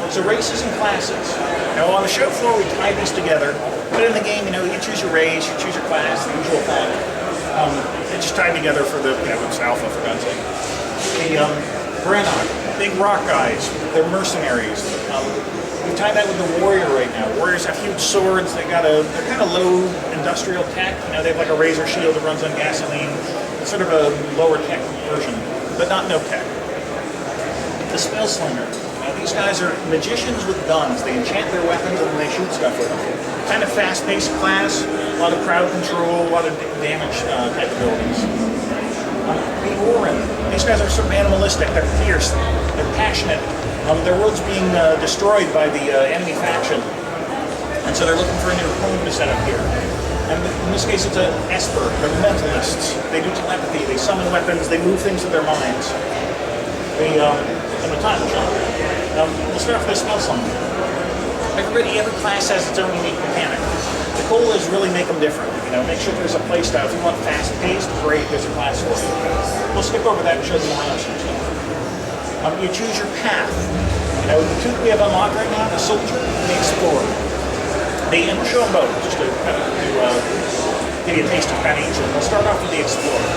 So races and classes. Now on the show floor we tie these together, but in the game, you choose your race, you choose your class, the usual thing. It's just tied together for the, it's alpha for God's sake. The Brennock, big rock guys, they're mercenaries. We tie that with the warrior right now. Warriors have huge swords, they're kind of low industrial tech. They have like a razor shield that runs on gasoline. It's sort of a lower tech version, but not no tech. The Spellslinger. These guys are magicians with guns. They enchant their weapons and then they shoot stuff with them. Kind of fast-paced class, a lot of crowd control, a lot of damage type abilities. The Orin. These guys are sort of animalistic. They're fierce. They're passionate. Their world's being destroyed by the enemy faction, and so they're looking for a new home to set up here. And in this case, it's an Esper. They're mentalists. They do telepathy. They summon weapons. They move things with their minds. We'll start off with this Spellslinger. Every class has its own unique mechanic. The goal is really make them different. Make sure there's a play style. If you want fast-paced, great, there's a class for you. We'll skip over that and show you around some stuff. You choose your path. The two that we have unlocked right now, the Soldier and the Explorer. And we'll show them both, just to give you a taste of each of them. We'll start off with the Explorer.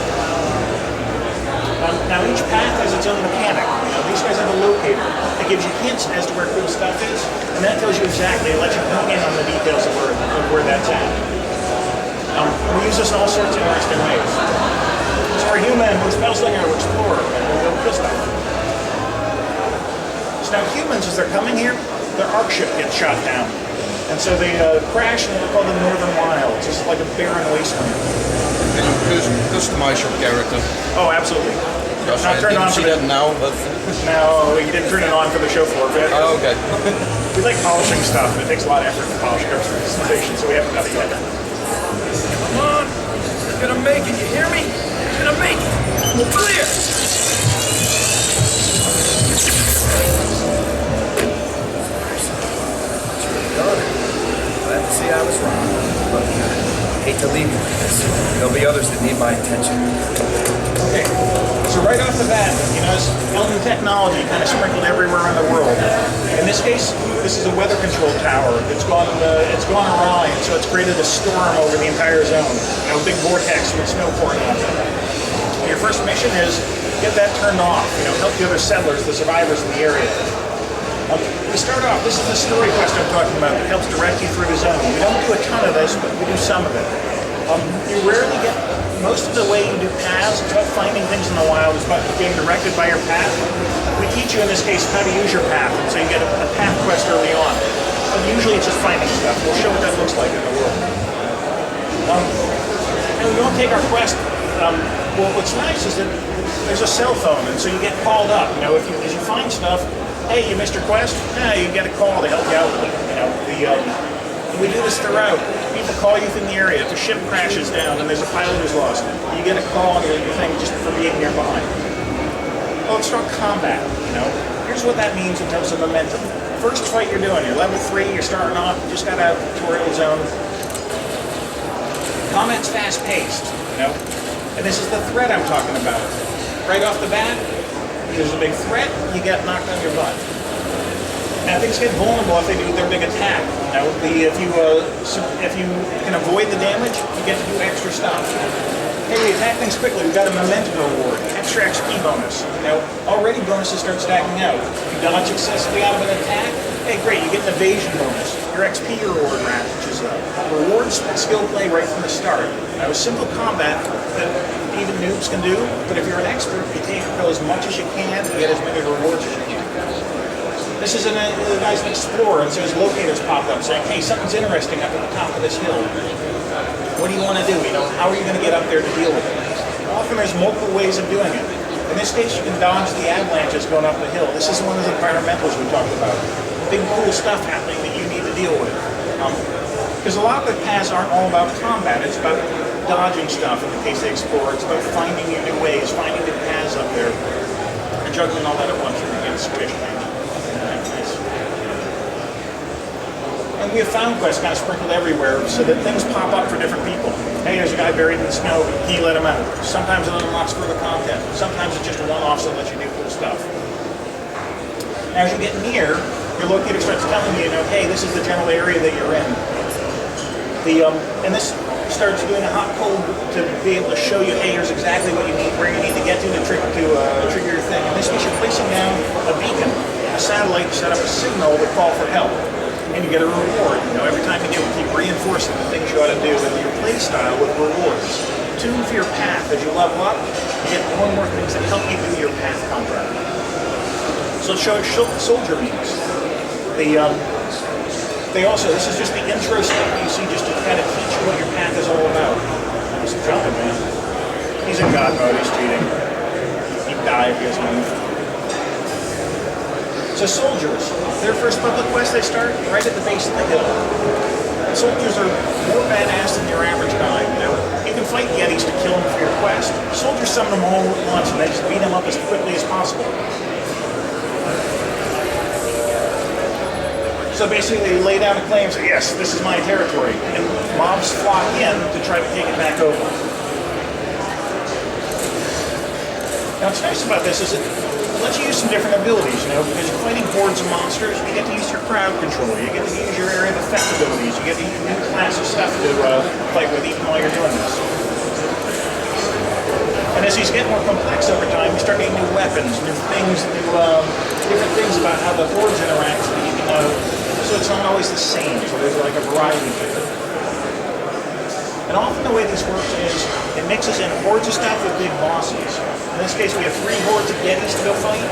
Now each path has its own mechanic. These guys have a locator that gives you hints as to where cool stuff is, and that tells you exactly, it lets you come in on the details of where that's at. We use this in all sorts of interesting ways. So we're human, we're Spellslinger, we're Explorer, we'll kill stuff. So now humans, as they're coming here, their arc ship gets shot down. And so they crash in what we call the Northern Wilds. This is like a barren wasteland. Can you customize your character? Oh, absolutely. Because I didn't see that now, but... No, we didn't turn it on for the show floor bit. Oh, okay. We like polishing stuff, and it takes a lot of effort to polish customization, so we haven't done it yet. Come on! You're gonna make it, you hear me? You're gonna make it! We're clear! Glad to see I was wrong, but I hate to leave you like this. There'll be others that need my attention. Okay, so right off the bat, it's elven technology kind of sprinkled everywhere in the world. In this case, this is a weather control tower. It's gone awry, and so it's created a storm over the entire zone. A big vortex with snow pouring on it. Your first mission is get that turned off. Help the other settlers, the survivors in the area. We start off, this is the story quest I'm talking about that helps direct you through the zone. We don't do a ton of this, but we do some of it. You rarely get, most of the way you do paths, it's about finding things in the wild, it's about being directed by your path. We teach you in this case how to use your path, and so you get a path quest early on. But usually it's just finding stuff. We'll show what that looks like in the world. And we won't take our quest. Well, what's nice is that there's a cell phone, and so you get called up. As you find stuff, hey, you missed your quest? You get a call to help you out with it. We do this throughout. People call you from the area. If a ship crashes down and there's a pilot who's lost, you get a call on your thing just for being nearby. Well, let's start combat. Here's what that means in terms of momentum. First fight you're doing, you're level 3, you're starting off, you just got out of the tutorial zone. Combat's fast-paced, and this is the threat I'm talking about. Right off the bat, there's a big threat, you get knocked on your butt. Now things get vulnerable if they do their big attack. If you can avoid the damage, you get to do extra stuff. Hey, we attack things quickly, we've got a momentum reward, extra XP bonus. Already bonuses start stacking out. If you dodge successfully out of an attack, hey great, you get an evasion bonus. Your XP reward ratchets up. Rewards skill play right from the start. Now, simple combat that even noobs can do, but if you're an expert, you take as much as you can to get as many rewards as you can. This is the guy's an explorer, and so his locators pop up saying, hey, something's interesting up at the top of this hill. What do you want to do? How are you going to get up there to deal with it? Often there's multiple ways of doing it. In this case, you can dodge the avalanches going up the hill. This is one of the environmentals we talked about. Big cool stuff happening that you need to deal with. Because a lot of the paths aren't all about combat. It's about dodging stuff in the case of the explorer. It's about finding your new ways, finding the paths up there, and juggling all that at once. You're going to get squished. And we have found quests kind of sprinkled everywhere so that things pop up for different people. Hey, there's a guy buried in the snow, can you let him out? Sometimes it unlocks further content. Sometimes it's just a one-off that lets you do cool stuff. As you get near, Your locator starts telling you, hey, this is the general area that you're in. And this starts doing a hot code to be able to show you, hey, here's exactly what you need, where you need to get to trigger your thing. In this case, you're placing down a beacon, a satellite to set up a signal to call for help. And you get a reward. Every time you do, keep reinforcing the things you ought to do with your play style with rewards. Tune for your path. As you level up, you get more and more things that help you do your path contract. So it shows soldier means. They also, this is just the intro stuff you see just to kind of teach you what your path is all about. He's jumping, man. He's in God mode, he's cheating. He'd die if he was moved. So soldiers, their first public quest, they start right at the base of the hill. Soldiers are more badass than your average guy, You can fight Yetis to kill them for your quest. Soldiers summon them all at once and they just beat them up as quickly as possible. So basically they lay down a claim and say, yes, this is my territory. And mobs flock in to try to take it back over. Now what's nice about this is it lets you use some different abilities, because you're fighting hordes of monsters, you get to use your crowd control, you get to use your area of effect abilities, you get to use new class of stuff to fight with even while you're doing this. And as these get more complex over time, you start getting new weapons, new things, different things about how the hordes interact. So it's not always the same, so there's like a variety to it. And often the way this works is it mixes in hordes of stuff with big bosses. In this case, we have 3 hordes of Yetis to go fight,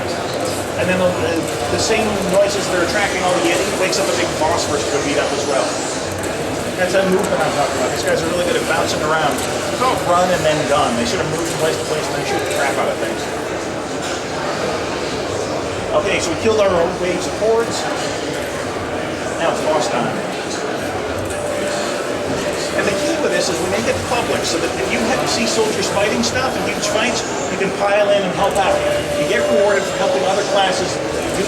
and then the same noises that are attracting all the Yetis wakes up a big boss for us to go beat up as well. That's that movement I'm talking about. These guys are really good at bouncing around. It's called run and then gun. They sort of move from place to place and then shoot the crap out of things. Okay, so we killed our waves of hordes. Now it's boss time. And the key with this is we make it public so that if you see soldiers fighting stuff in huge fights, you can pile in and help out. You get rewarded for helping other classes do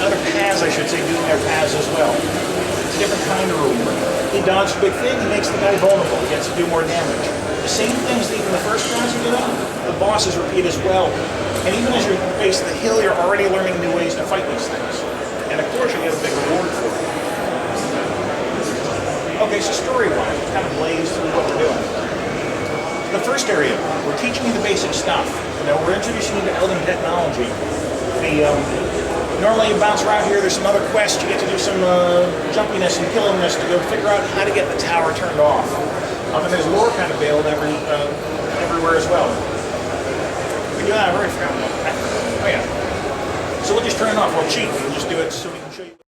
other paths, I should say, doing their paths as well. It's a different kind of reward. He dodged a big thing, he makes the guy vulnerable, he gets to do more damage. The same things that even the first class are doing, the bosses repeat as well. And even as you're base of the hill, you're already learning new ways to fight these things. And of course you get a big reward for it. Okay, so story-wise, we kind of blaze through what we're doing. The first area, we're teaching you the basic stuff. We're introducing you to Elden technology. Normally you bounce around here, there's some other quests, you get to do some jumpiness and killingness to go figure out how to get the tower turned off. And there's lore kind of veiled everywhere as well. We do that, I already forgot about that. Oh yeah. So we'll just turn it off, we'll cheat, we'll just do it so we can show you.